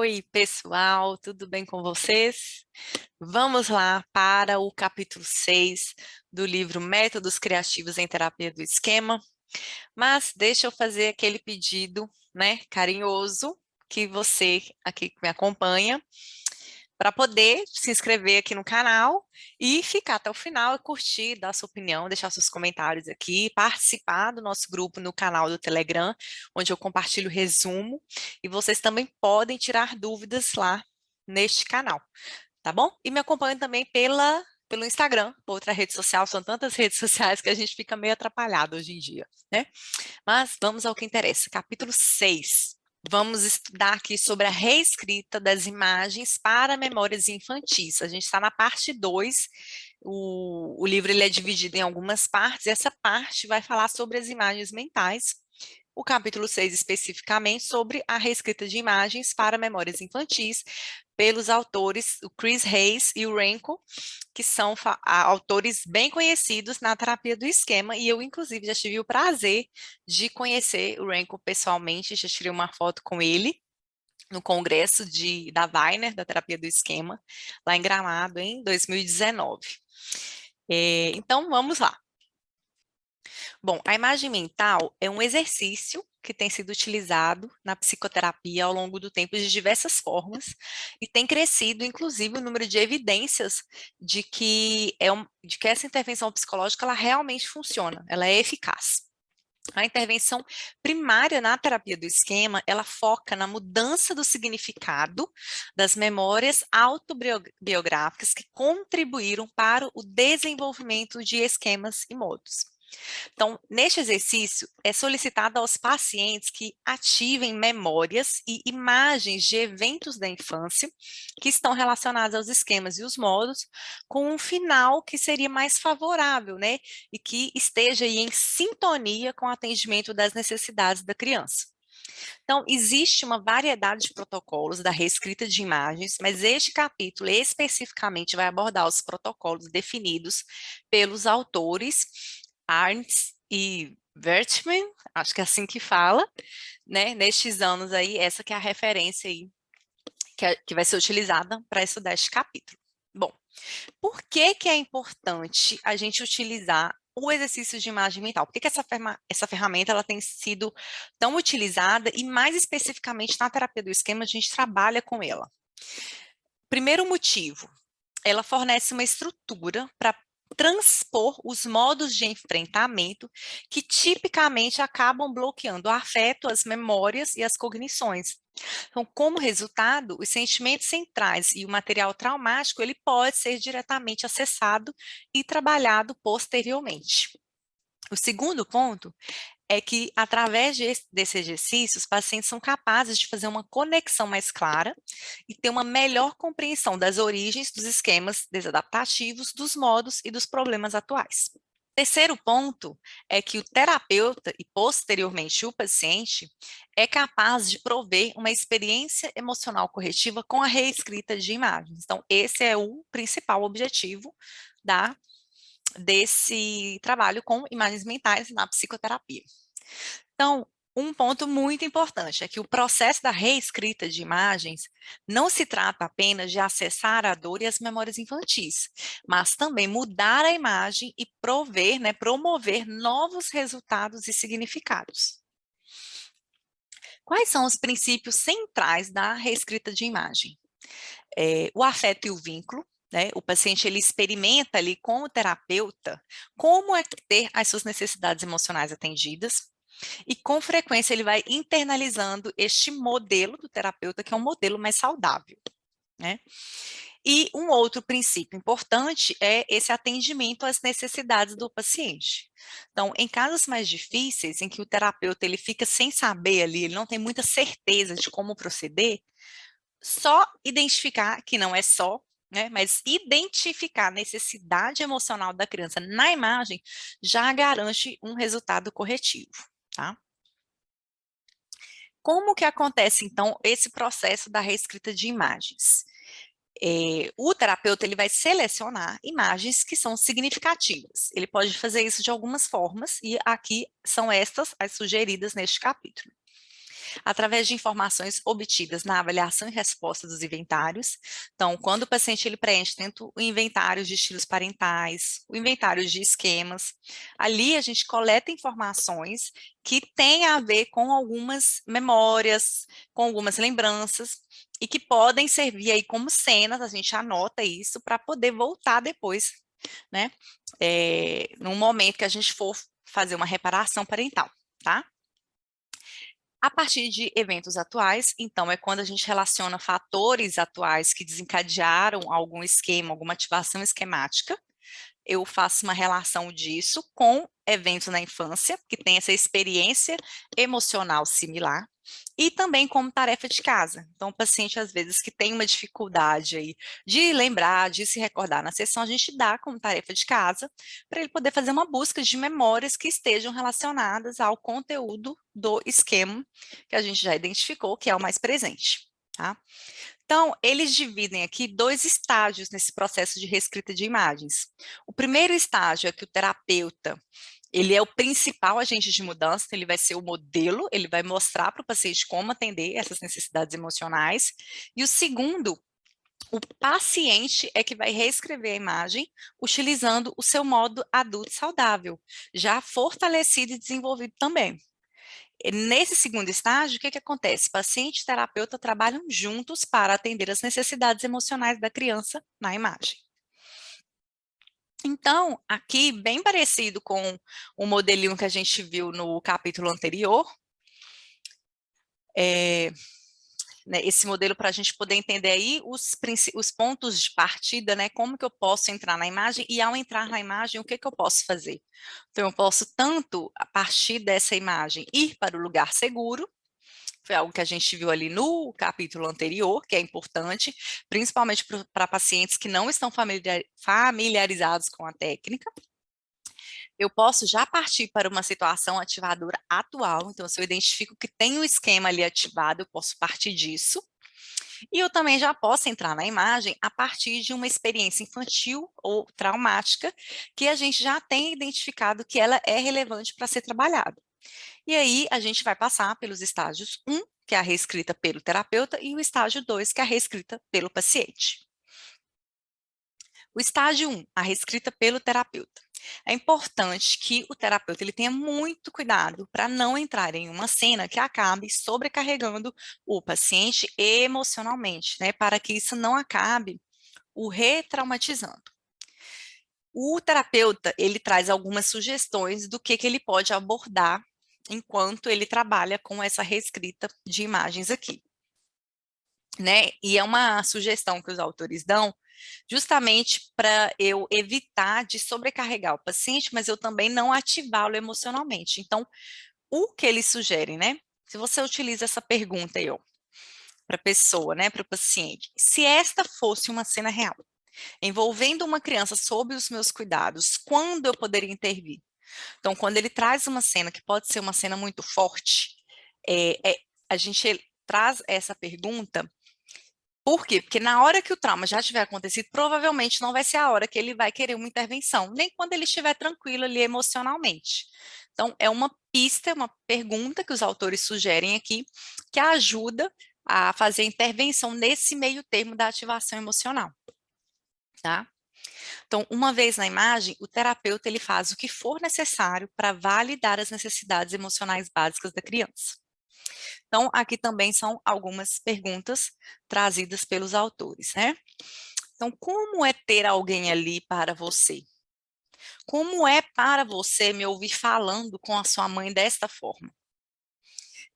Oi, pessoal, tudo bem com vocês? Vamos lá para o capítulo 6 do livro Métodos Criativos em Terapia do Esquema. Mas deixa eu fazer aquele pedido, né, carinhoso, que você aqui que me acompanha, para poder se inscrever aqui no canal e ficar até o final e curtir, dar sua opinião, deixar seus comentários aqui, participar do nosso grupo no canal do Telegram, onde eu compartilho resumo, e vocês também podem tirar dúvidas lá neste canal, tá bom? E me acompanhem também pelo Instagram, outra rede social, são tantas redes sociais que a gente fica meio atrapalhado hoje em dia, né? Mas vamos ao que interessa, capítulo 6. Vamos estudar aqui sobre a reescrita das imagens para memórias infantis. A gente está na parte 2, o livro ele é dividido em algumas partes, e essa parte vai falar sobre as imagens mentais. O capítulo 6, especificamente, sobre a reescrita de imagens para memórias infantis, pelos autores, o Chris Hayes e o Renko, que são autores bem conhecidos na terapia do esquema, e eu, inclusive, já tive o prazer de conhecer o Renko pessoalmente, já tirei uma foto com ele no congresso da Weiner, da terapia do esquema, lá em Gramado, em 2019. Então, vamos lá. Bom, a imagem mental é um exercício que tem sido utilizado na psicoterapia ao longo do tempo de diversas formas e tem crescido, inclusive, o número de evidências de que essa intervenção psicológica ela realmente funciona, ela é eficaz. A intervenção primária na terapia do esquema, ela foca na mudança do significado das memórias autobiográficas que contribuíram para o desenvolvimento de esquemas e modos. Então, neste exercício, é solicitado aos pacientes que ativem memórias e imagens de eventos da infância que estão relacionados aos esquemas e os modos, com um final que seria mais favorável, né? E que esteja aí em sintonia com o atendimento das necessidades da criança. Então, existe uma variedade de protocolos da reescrita de imagens, mas este capítulo especificamente vai abordar os protocolos definidos pelos autores Arndt e Werthmann, acho que é assim que fala, né? Nestes anos aí, essa que é a referência aí que vai ser utilizada para estudar este capítulo. Bom, por que que é importante a gente utilizar o exercício de imagem mental? Por que que essa ferramenta ela tem sido tão utilizada e, mais especificamente, na terapia do esquema, a gente trabalha com ela? Primeiro motivo, ela fornece uma estrutura para transpor os modos de enfrentamento que tipicamente acabam bloqueando o afeto, as memórias e as cognições. Então, como resultado, os sentimentos centrais e o material traumático, ele pode ser diretamente acessado e trabalhado posteriormente. O segundo ponto é que, através desse exercício, os pacientes são capazes de fazer uma conexão mais clara e ter uma melhor compreensão das origens dos esquemas desadaptativos, dos modos e dos problemas atuais. Terceiro ponto é que o terapeuta e, posteriormente, o paciente é capaz de prover uma experiência emocional corretiva com a reescrita de imagens. Então, esse é o principal objetivo desse trabalho com imagens mentais na psicoterapia. Então, um ponto muito importante é que o processo da reescrita de imagens não se trata apenas de acessar a dor e as memórias infantis, mas também mudar a imagem e promover novos resultados e significados. Quais são os princípios centrais da reescrita de imagem? O afeto e o vínculo, né? O paciente ele experimenta ali com o terapeuta como é ter as suas necessidades emocionais atendidas, e com frequência ele vai internalizando este modelo do terapeuta, que é um modelo mais saudável, né? E um outro princípio importante é esse atendimento às necessidades do paciente. Então, em casos mais difíceis, em que o terapeuta ele fica sem saber ali, ele não tem muita certeza de como proceder, só identificar, que não é só, né, mas identificar a necessidade emocional da criança na imagem já garante um resultado corretivo, tá? Como que acontece, então, esse processo da reescrita de imagens? O terapeuta ele vai selecionar imagens que são significativas. Ele pode fazer isso de algumas formas, e aqui são estas as sugeridas neste capítulo. através de informações obtidas na avaliação e resposta dos inventários. Então, quando o paciente ele preenche tanto o inventário de estilos parentais, o inventário de esquemas, ali a gente coleta informações que têm a ver com algumas memórias, com algumas lembranças, e que podem servir aí como cenas, a gente anota isso para poder voltar depois, né, num momento que a gente for fazer uma reparação parental, tá? A partir de eventos atuais, então, é quando a gente relaciona fatores atuais que desencadearam algum esquema, alguma ativação esquemática, eu faço uma relação disso com eventos na infância, que tem essa experiência emocional similar, e também como tarefa de casa. Então, o paciente, às vezes, que tem uma dificuldade aí de lembrar, de se recordar na sessão, a gente dá como tarefa de casa, para ele poder fazer uma busca de memórias que estejam relacionadas ao conteúdo do esquema que a gente já identificou, que é o mais presente, tá? Então, eles dividem aqui dois estágios nesse processo de reescrita de imagens. O primeiro estágio é que o terapeuta, ele é o principal agente de mudança, então ele vai ser o modelo, ele vai mostrar para o paciente como atender essas necessidades emocionais. E o segundo, o paciente é que vai reescrever a imagem utilizando o seu modo adulto saudável, já fortalecido e desenvolvido também. Nesse segundo estágio, o que acontece? Paciente e terapeuta trabalham juntos para atender as necessidades emocionais da criança na imagem. Então, aqui, bem parecido com o modelinho que a gente viu no capítulo anterior, né, esse modelo para a gente poder entender aí os pontos de partida, né, como que eu posso entrar na imagem, e ao entrar na imagem, o que eu posso fazer? Então, eu posso tanto, a partir dessa imagem, ir para o lugar seguro, foi algo que a gente viu ali no capítulo anterior, que é importante, principalmente para pacientes que não estão familiarizados com a técnica. Eu posso já partir para uma situação ativadora atual, então se eu identifico que tem um esquema ali ativado, eu posso partir disso. E eu também já posso entrar na imagem a partir de uma experiência infantil ou traumática que a gente já tem identificado que ela é relevante para ser trabalhada. E aí a gente vai passar pelos estágios 1, que é a reescrita pelo terapeuta, e o estágio 2, que é a reescrita pelo paciente. O estágio 1, a reescrita pelo terapeuta. É importante que o terapeuta ele tenha muito cuidado para não entrar em uma cena que acabe sobrecarregando o paciente emocionalmente, né, para que isso não acabe o retraumatizando. O terapeuta, ele traz algumas sugestões do que ele pode abordar enquanto ele trabalha com essa reescrita de imagens aqui, né? E é uma sugestão que os autores dão justamente para eu evitar de sobrecarregar o paciente, mas eu também não ativá-lo emocionalmente. Então, o que eles sugerem, né? Se você utiliza essa pergunta aí, ó, para a pessoa, né, para o paciente, se esta fosse uma cena real, envolvendo uma criança sob os meus cuidados, quando eu poderia intervir? Então, quando ele traz uma cena que pode ser uma cena muito forte, a gente traz essa pergunta. Por quê? Porque na hora que o trauma já tiver acontecido, provavelmente não vai ser a hora que ele vai querer uma intervenção, nem quando ele estiver tranquilo ali emocionalmente. Então, é uma pista, uma pergunta que os autores sugerem aqui, que ajuda a fazer a intervenção nesse meio termo da ativação emocional, tá? Então, uma vez na imagem, o terapeuta ele faz o que for necessário para validar as necessidades emocionais básicas da criança. Então, aqui também são algumas perguntas trazidas pelos autores, né? Então, como é ter alguém ali para você? Como é para você me ouvir falando com a sua mãe desta forma?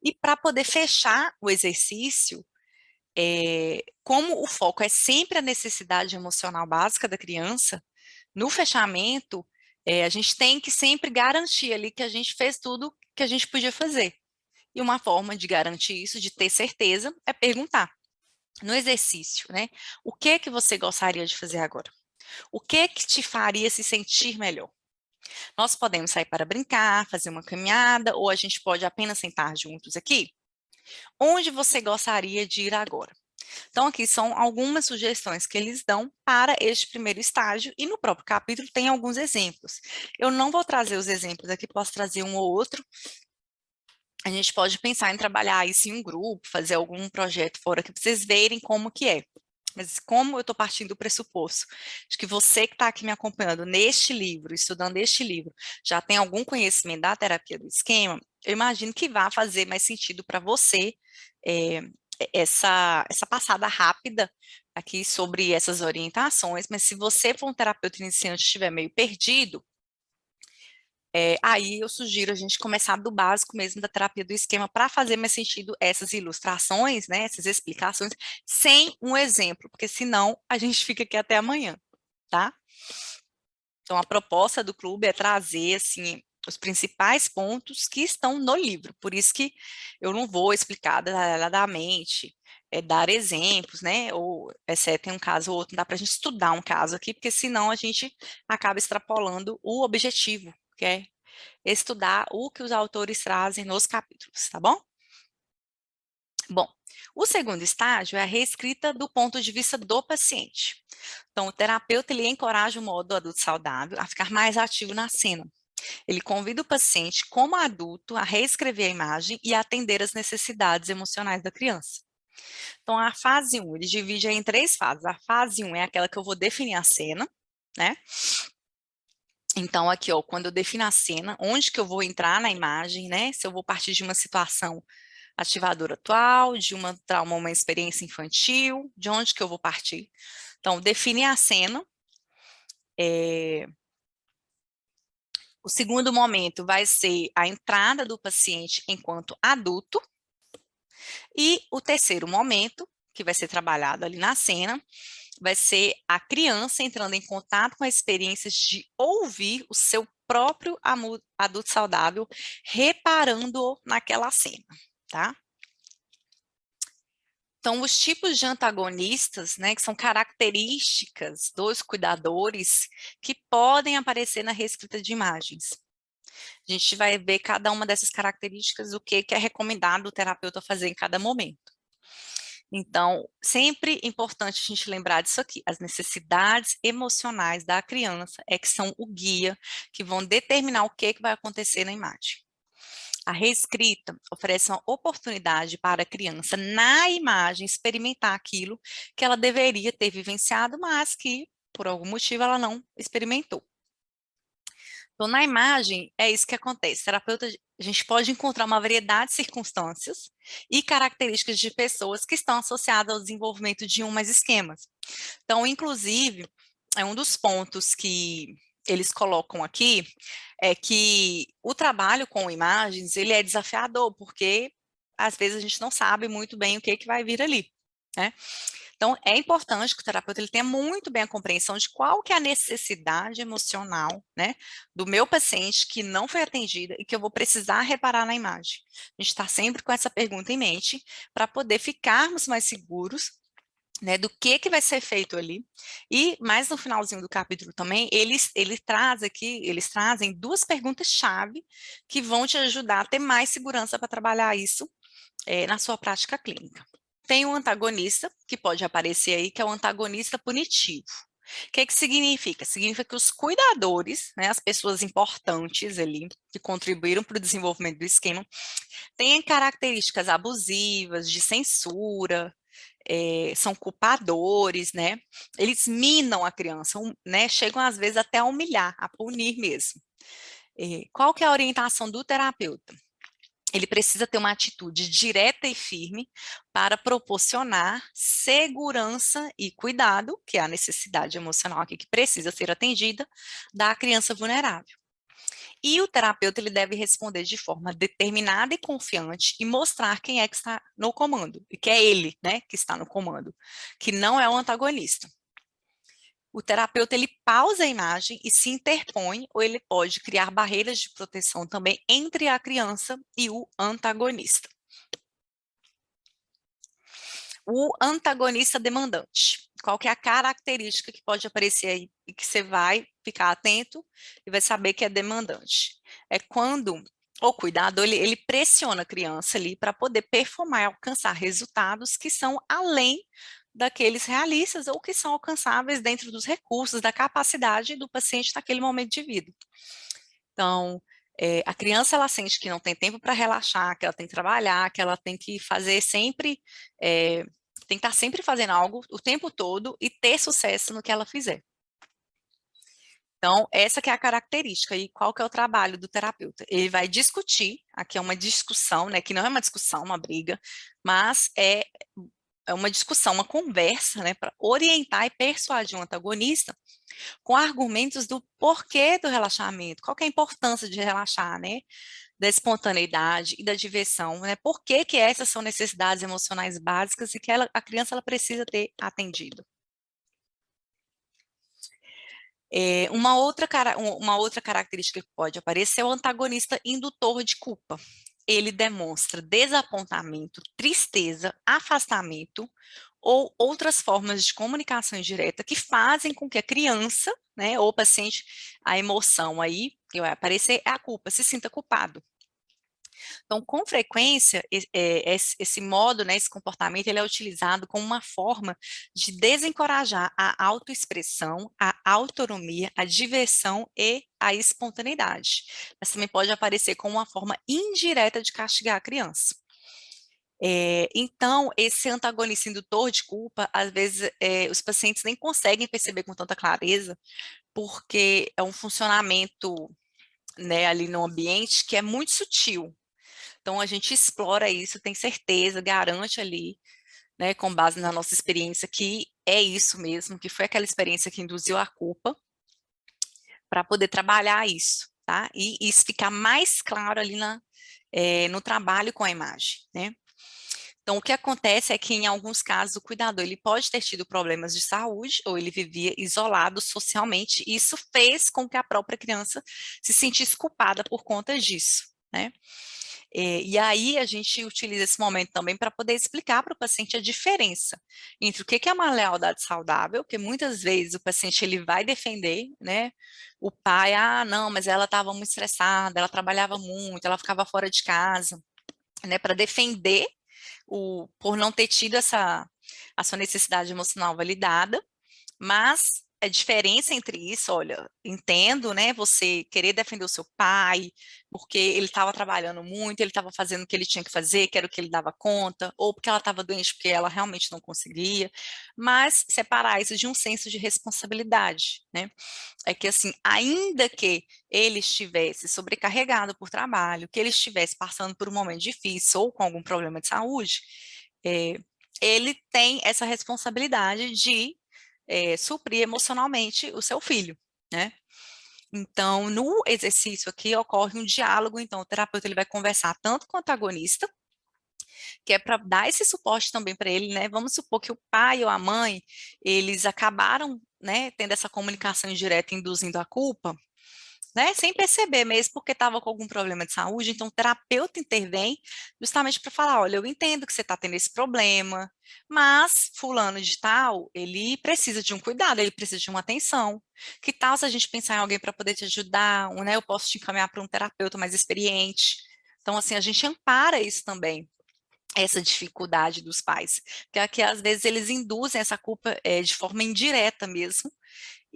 E para poder fechar o exercício, como o foco é sempre a necessidade emocional básica da criança, no fechamento, a gente tem que sempre garantir ali que a gente fez tudo que a gente podia fazer. E uma forma de garantir isso, de ter certeza, é perguntar no exercício, né? O que que você gostaria de fazer agora? O que que te faria se sentir melhor? Nós podemos sair para brincar, fazer uma caminhada, ou a gente pode apenas sentar juntos aqui. Onde você gostaria de ir agora? Então, aqui são algumas sugestões que eles dão para este primeiro estágio, e no próprio capítulo tem alguns exemplos. Eu não vou trazer os exemplos aqui, posso trazer um ou outro, a gente pode pensar em trabalhar isso em um grupo, fazer algum projeto fora, que vocês verem como que é. Mas como eu estou partindo do pressuposto de que você que está aqui me acompanhando neste livro, estudando este livro, já tem algum conhecimento da terapia do esquema, eu imagino que vai fazer mais sentido para você é, essa passada rápida aqui sobre essas orientações, mas se você for um terapeuta iniciante e estiver meio perdido, aí eu sugiro a gente começar do básico mesmo da terapia do esquema para fazer mais sentido essas ilustrações, né, essas explicações, sem um exemplo, porque senão a gente fica aqui até amanhã, tá? Então, a proposta do clube é trazer, assim, os principais pontos que estão no livro, por isso que eu não vou explicar detalhadamente, dar exemplos, né, ou, exceto em um caso ou outro, não dá para a gente estudar um caso aqui, porque senão a gente acaba extrapolando o objetivo, que é estudar o que os autores trazem nos capítulos, tá bom? Bom, o segundo estágio é a reescrita do ponto de vista do paciente. Então, o terapeuta ele encoraja o modo adulto saudável a ficar mais ativo na cena. Ele convida o paciente, como adulto, a reescrever a imagem e atender às necessidades emocionais da criança. Então, a fase 1, ele divide em 3 fases. A fase 1 é aquela que eu vou definir a cena, né? Então, aqui, ó, quando eu defino a cena, onde que eu vou entrar na imagem, né? Se eu vou partir de uma situação ativadora atual, de uma trauma, uma experiência infantil, de onde que eu vou partir. Então, definir a cena. O segundo momento vai ser a entrada do paciente enquanto adulto. E o terceiro momento, que vai ser trabalhado ali na cena, vai ser a criança entrando em contato com as experiências de ouvir o seu próprio adulto saudável, reparando naquela cena, tá? Então, os tipos de antagonistas, né, que são características dos cuidadores que podem aparecer na reescrita de imagens. A gente vai ver cada uma dessas características, o que é recomendado o terapeuta fazer em cada momento. Então, sempre importante a gente lembrar disso aqui, as necessidades emocionais da criança é que são o guia, que vão determinar o que vai acontecer na imagem. A reescrita oferece uma oportunidade para a criança, na imagem, experimentar aquilo que ela deveria ter vivenciado, mas que, por algum motivo, ela não experimentou. Então, na imagem, é isso que acontece. Terapeuta, a gente pode encontrar uma variedade de circunstâncias e características de pessoas que estão associadas ao desenvolvimento de um mais esquemas. Então, inclusive, é um dos pontos que eles colocam aqui, é que o trabalho com imagens, ele é desafiador, porque às vezes a gente não sabe muito bem o que vai vir ali, né? Então, é importante que o terapeuta ele tenha muito bem a compreensão de qual que é a necessidade emocional, né, do meu paciente que não foi atendida e que eu vou precisar reparar na imagem. A gente está sempre com essa pergunta em mente para poder ficarmos mais seguros, né, do que vai ser feito ali. E mais no finalzinho do capítulo também, eles trazem 2 perguntas-chave que vão te ajudar a ter mais segurança para trabalhar isso na sua prática clínica. Tem um antagonista, que pode aparecer aí, que é o antagonista punitivo. O que significa? Significa que os cuidadores, né, as pessoas importantes ali, que contribuíram para o desenvolvimento do esquema, têm características abusivas, de censura, são culpadores, né? Eles minam a criança, né? Chegam às vezes até a humilhar, a punir mesmo. Qual que é a orientação do terapeuta? Ele precisa ter uma atitude direta e firme para proporcionar segurança e cuidado, que é a necessidade emocional aqui que precisa ser atendida, da criança vulnerável. E o terapeuta ele deve responder de forma determinada e confiante e mostrar quem é que está no comando, e que é ele, né, que está no comando, que não é o antagonista. O terapeuta ele pausa a imagem e se interpõe, ou ele pode criar barreiras de proteção também entre a criança e o antagonista. O antagonista demandante. Qual que é a característica que pode aparecer aí e que você vai ficar atento e vai saber que é demandante? É quando o cuidador ele pressiona a criança ali para poder performar e alcançar resultados que são além daqueles realistas ou que são alcançáveis dentro dos recursos, da capacidade do paciente naquele momento de vida. Então, A criança, ela sente que não tem tempo para relaxar, que ela tem que trabalhar, que ela tem que fazer sempre, tem que estar sempre fazendo algo o tempo todo e ter sucesso no que ela fizer. Então, essa que é a característica. E qual que é o trabalho do terapeuta? Ele vai discutir, aqui é uma discussão, né, que não é uma discussão, uma briga, mas é uma discussão, uma conversa, né, para orientar e persuadir um antagonista com argumentos do porquê do relaxamento, qual que é a importância de relaxar, né, da espontaneidade e da diversão, né, por que que essas são necessidades emocionais básicas e que a criança ela precisa ter atendido. Uma outra característica que pode aparecer é o antagonista indutor de culpa. Ele demonstra desapontamento, tristeza, afastamento ou outras formas de comunicação indireta que fazem com que a criança, né, ou o paciente, a emoção aí que vai aparecer é a culpa, se sinta culpado. Então, com frequência, esse modo, né, esse comportamento, ele é utilizado como uma forma de desencorajar a autoexpressão, a autonomia, a diversão e a espontaneidade. Mas também pode aparecer como uma forma indireta de castigar a criança. Então, esse antagonista indutor de culpa, às vezes, os pacientes nem conseguem perceber com tanta clareza, porque é um funcionamento, né, ali no ambiente que é muito sutil. Então, a gente explora isso, tem certeza, garante ali, né, com base na nossa experiência, que é isso mesmo, que foi aquela experiência que induziu a culpa, para poder trabalhar isso, tá? E isso ficar mais claro ali no trabalho com a imagem, né? Então, o que acontece é que, em alguns casos, o cuidador ele pode ter tido problemas de saúde ou ele vivia isolado socialmente, e isso fez com que a própria criança se sentisse culpada por conta disso, né? E aí a gente utiliza esse momento também para poder explicar para o paciente a diferença entre o que que é uma lealdade saudável, que muitas vezes o paciente ele vai defender, né? O pai, não, mas ela estava muito estressada, ela trabalhava muito, ela ficava fora de casa, né? Para defender por não ter tido a sua necessidade emocional validada, mas a diferença entre isso, olha, entendo, né, você querer defender o seu pai, porque ele estava trabalhando muito, ele estava fazendo o que ele tinha que fazer, que era o que ele dava conta, ou porque ela estava doente, porque ela realmente não conseguia, mas separar isso de um senso de responsabilidade, né? É que assim, ainda que ele estivesse sobrecarregado por trabalho, que ele estivesse passando por um momento difícil ou com algum problema de saúde, é, ele tem essa responsabilidade de suprir emocionalmente o seu filho, né? Então, no exercício aqui ocorre um diálogo, então o terapeuta ele vai conversar tanto com o antagonista, que é para dar esse suporte também para ele, né? Vamos supor que o pai ou a mãe, eles acabaram, né, tendo essa comunicação indireta induzindo a culpa, né, sem perceber mesmo, porque estava com algum problema de saúde, então o terapeuta intervém justamente para falar, olha, eu entendo que você está tendo esse problema, mas fulano de tal, ele precisa de um cuidado, ele precisa de uma atenção. Que tal se a gente pensar em alguém para poder te ajudar, né, eu posso te encaminhar para um terapeuta mais experiente. Então, assim, a gente ampara isso também, essa dificuldade dos pais, porque aqui às vezes eles induzem essa culpa de forma indireta mesmo,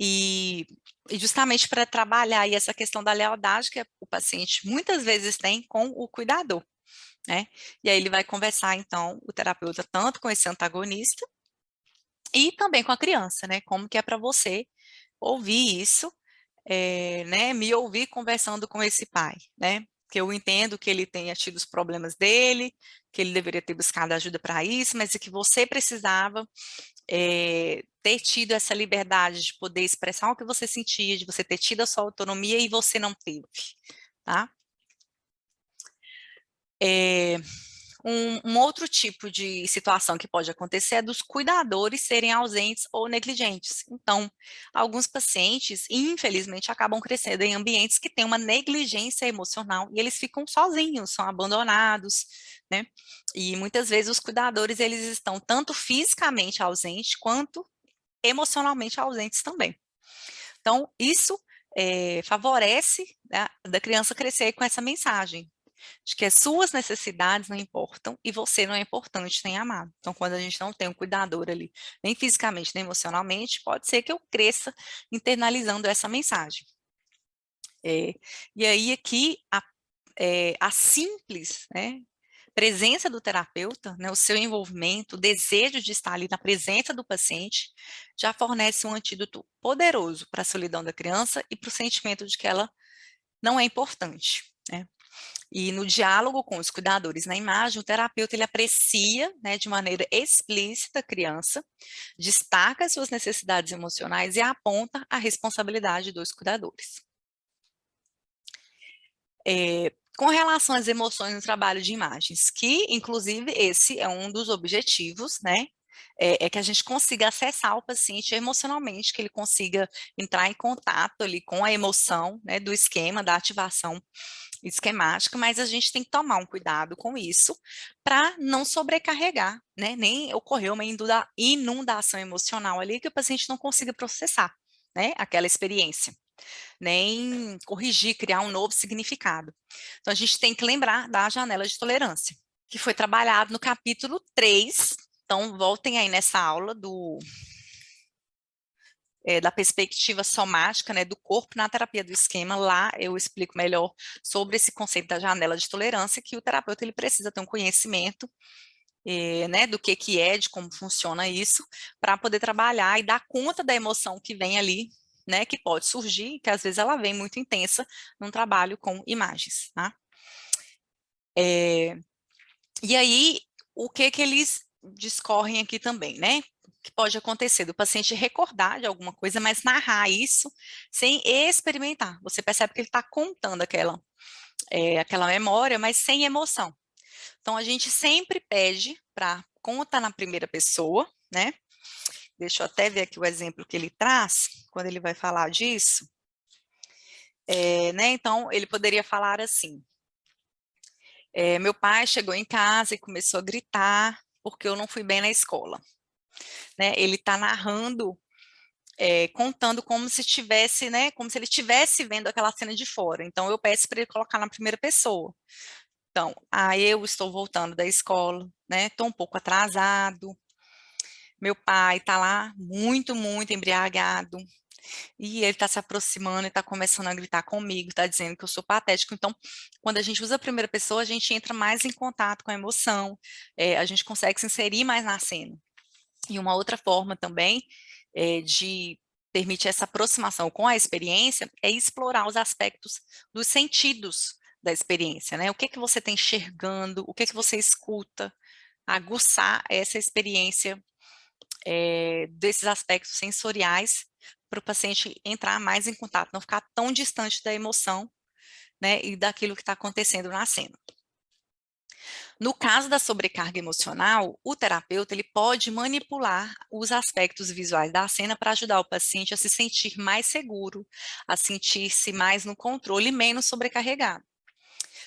e, e justamente para trabalhar aí essa questão da lealdade que o paciente muitas vezes tem com o cuidador, né? E aí ele vai conversar, então, o terapeuta, tanto com esse antagonista e também com a criança, né? Como que é para você ouvir isso, né? Me ouvir conversando com esse pai, né? Que eu entendo que ele tenha tido os problemas dele, que ele deveria ter buscado ajuda para isso, mas é que você precisava ter tido essa liberdade de poder expressar o que você sentia, de você ter tido a sua autonomia e você não teve, tá? Um outro tipo de situação que pode acontecer é dos cuidadores serem ausentes ou negligentes. Então, alguns pacientes, infelizmente, acabam crescendo em ambientes que têm uma negligência emocional e eles ficam sozinhos, são abandonados, né? E muitas vezes os cuidadores, eles estão tanto fisicamente ausentes quanto emocionalmente ausentes também. Então, isso favorece, né, da criança crescer com essa mensagem de que as suas necessidades não importam e você não é importante nem amado. Então, quando a gente não tem um cuidador ali, nem fisicamente, nem emocionalmente, pode ser que eu cresça internalizando essa mensagem. E aí aqui a simples, né, presença do terapeuta, né, o seu envolvimento, o desejo de estar ali na presença do paciente, já fornece um antídoto poderoso para a solidão da criança e para o sentimento de que ela não é importante, né? E no diálogo com os cuidadores na imagem, o terapeuta ele aprecia, né, de maneira explícita a criança, destaca as suas necessidades emocionais e aponta a responsabilidade dos cuidadores. Com relação às emoções no trabalho de imagens, que inclusive esse é um dos objetivos, né? É que a gente consiga acessar o paciente emocionalmente, que ele consiga entrar em contato ali com a emoção, né, do esquema, da ativação esquemática, mas a gente tem que tomar um cuidado com isso para não sobrecarregar, né? Nem ocorrer uma inundação emocional ali que o paciente não consiga processar, né? Aquela experiência, nem corrigir, criar um novo significado. Então, a gente tem que lembrar da janela de tolerância, que foi trabalhado no capítulo 3. Então, voltem aí nessa aula da perspectiva somática, né, do corpo na terapia do esquema. Lá eu explico melhor sobre esse conceito da janela de tolerância, que o terapeuta ele precisa ter um conhecimento né, do que é, de como funciona isso, para poder trabalhar e dar conta da emoção que vem ali, né, que pode surgir, que às vezes ela vem muito intensa num trabalho com imagens, tá? E aí, o que eles discorrem aqui também, né? Que pode acontecer do paciente recordar de alguma coisa, mas narrar isso sem experimentar. Você percebe que ele está contando aquela memória, mas sem emoção. Então, a gente sempre pede para conta na primeira pessoa, né? Deixa eu até ver aqui o exemplo que ele traz, quando ele vai falar disso. Né? Então, ele poderia falar assim, meu pai chegou em casa e começou a gritar porque eu não fui bem na escola. Né? Ele está narrando, contando como se tivesse, né, como se ele estivesse vendo aquela cena de fora. Então, eu peço para ele colocar na primeira pessoa. Então, eu estou voltando da escola, né, estou um pouco atrasado, meu pai está lá muito, muito embriagado, e ele está se aproximando e está começando a gritar comigo, está dizendo que eu sou patético. Então, quando a gente usa a primeira pessoa, a gente entra mais em contato com a emoção, a gente consegue se inserir mais na cena. E uma outra forma também de permitir essa aproximação com a experiência é explorar os aspectos dos sentidos da experiência, né? O que que você está enxergando, o que que você escuta, aguçar essa experiência desses aspectos sensoriais para o paciente entrar mais em contato, não ficar tão distante da emoção, né, e daquilo que está acontecendo na cena. No caso da sobrecarga emocional, o terapeuta ele pode manipular os aspectos visuais da cena para ajudar o paciente a se sentir mais seguro, a sentir-se mais no controle e menos sobrecarregado.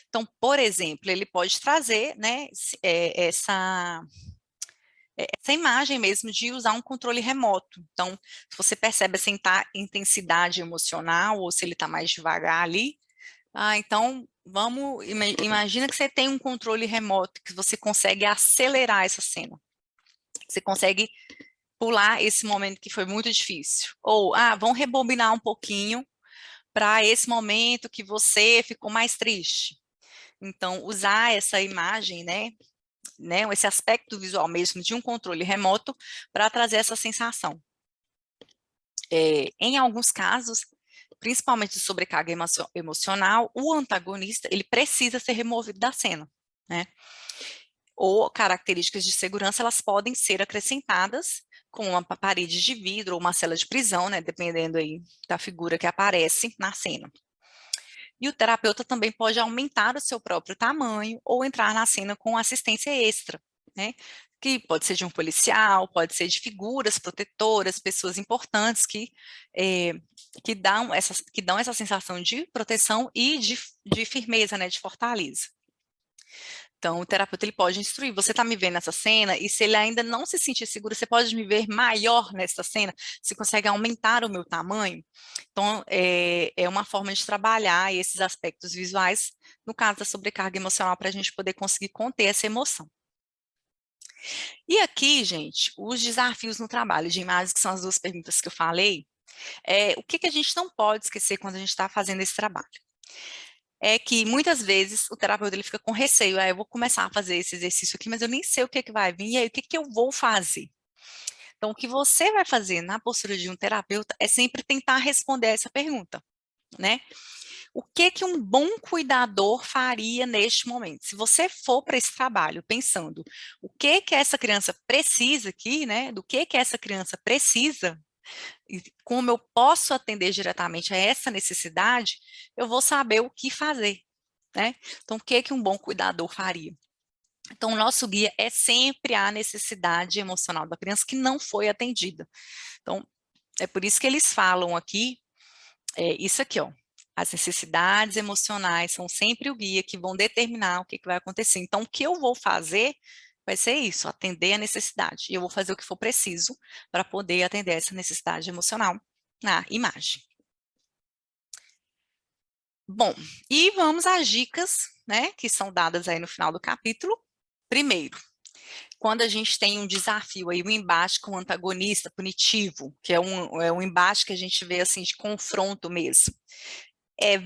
Então, por exemplo, ele pode trazer, né, essa imagem mesmo de usar um controle remoto. Então, se você percebe essa intensidade emocional ou se ele está mais devagar ali, então imagina que você tem um controle remoto, que você consegue acelerar essa cena. Você consegue pular esse momento que foi muito difícil. Ou, vamos rebobinar um pouquinho para esse momento que você ficou mais triste. Então, usar essa imagem, né, esse aspecto visual mesmo de um controle remoto para trazer essa sensação. Em alguns casos, principalmente de sobrecarga emocional, o antagonista ele precisa ser removido da cena, né? Ou características de segurança elas podem ser acrescentadas com uma parede de vidro ou uma cela de prisão, né? Dependendo aí da figura que aparece na cena. E o terapeuta também pode aumentar o seu próprio tamanho ou entrar na cena com assistência extra, né? Que pode ser de um policial, pode ser de figuras protetoras, pessoas importantes que dão essa sensação de proteção e de firmeza, né, de fortaleza. Então, o terapeuta ele pode instruir, você está me vendo nessa cena, e se ele ainda não se sentir seguro, você pode me ver maior nessa cena, você consegue aumentar o meu tamanho? Então, é uma forma de trabalhar esses aspectos visuais, no caso da sobrecarga emocional, para a gente poder conseguir conter essa emoção. E aqui, gente, os desafios no trabalho de imagens, que são as duas perguntas que eu falei, O que que a gente não pode esquecer quando a gente está fazendo esse trabalho? É que muitas vezes o terapeuta ele fica com receio, eu vou começar a fazer esse exercício aqui, mas eu nem sei o que é que vai vir, e aí o que que eu vou fazer? Então, o que você vai fazer na postura de um terapeuta é sempre tentar responder essa pergunta, né? O que que um bom cuidador faria neste momento? Se você for para esse trabalho pensando o que que essa criança precisa aqui, né? Do que essa criança precisa, e como eu posso atender diretamente a essa necessidade, eu vou saber o que fazer, né? Então, o que que um bom cuidador faria? Então, o nosso guia é sempre a necessidade emocional da criança que não foi atendida. Então, é por isso que eles falam aqui, isso aqui, ó. As necessidades emocionais são sempre o guia que vão determinar o que que vai acontecer. Então, o que eu vou fazer vai ser isso, atender a necessidade. E eu vou fazer o que for preciso para poder atender essa necessidade emocional na imagem. Bom, e vamos às dicas, né, que são dadas aí no final do capítulo. Primeiro, quando a gente tem um desafio aí, um embate com o antagonista punitivo, que é um embate que a gente vê assim de confronto mesmo.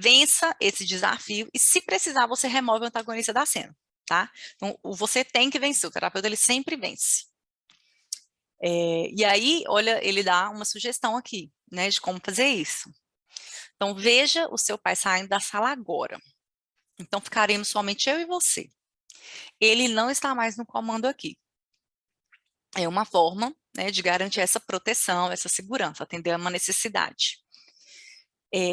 Vença esse desafio e, se precisar, você remove o antagonista da cena, tá? Então, você tem que vencer, o terapeuta ele sempre vence. E aí, olha, ele dá uma sugestão aqui, né, de como fazer isso. Então, veja o seu pai saindo da sala agora. Então, ficaremos somente eu e você. Ele não está mais no comando aqui. É uma forma, né, de garantir essa proteção, essa segurança, atender a uma necessidade.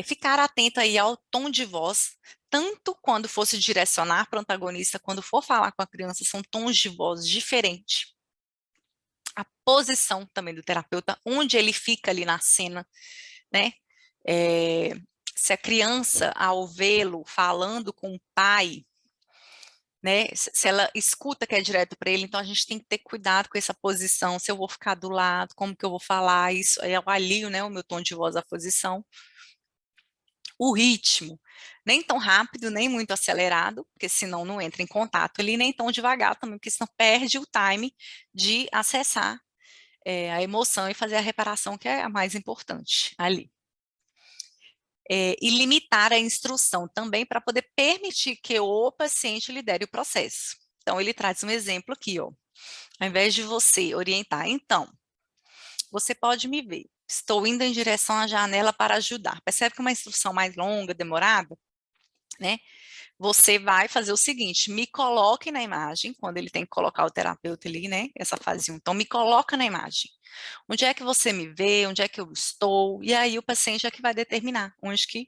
Ficar atento aí ao tom de voz, tanto quando for se direcionar para o antagonista, quando for falar com a criança, são tons de voz diferentes. A posição também do terapeuta, onde ele fica ali na cena, né? É, se a criança, ao vê-lo falando com o pai, né? Se ela escuta que é direto para ele, então a gente tem que ter cuidado com essa posição, se eu vou ficar do lado, como que eu vou falar, isso, eu alio, né, o meu tom de voz à posição. O ritmo, nem tão rápido, nem muito acelerado, porque senão não entra em contato ali, nem tão devagar também, porque senão perde o time de acessar a emoção e fazer a reparação, que é a mais importante ali. E limitar a instrução também para poder permitir que o paciente lidere o processo. Então, ele traz um exemplo aqui, ó. Ao invés de você orientar, então, você pode me ver. Estou indo em direção à janela para ajudar. Percebe que é uma instrução mais longa, demorada, né? Você vai fazer o seguinte, me coloque na imagem, quando ele tem que colocar o terapeuta ali, né, essa fase 1. Então, me coloca na imagem. Onde é que você me vê, onde é que eu estou, e aí o paciente é que vai determinar onde que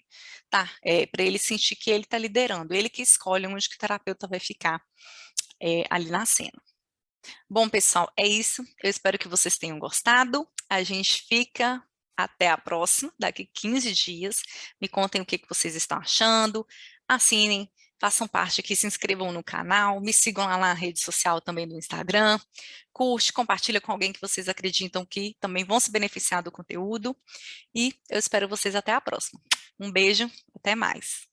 tá, para ele sentir que ele está liderando, ele que escolhe onde que o terapeuta vai ficar ali na cena. Bom, pessoal, é isso. Eu espero que vocês tenham gostado. A gente fica até a próxima, daqui 15 dias. Me contem o que que vocês estão achando. Assinem, façam parte aqui, se inscrevam no canal, me sigam lá na rede social também do Instagram. Curte, compartilha com alguém que vocês acreditam que também vão se beneficiar do conteúdo. E eu espero vocês até a próxima. Um beijo, até mais.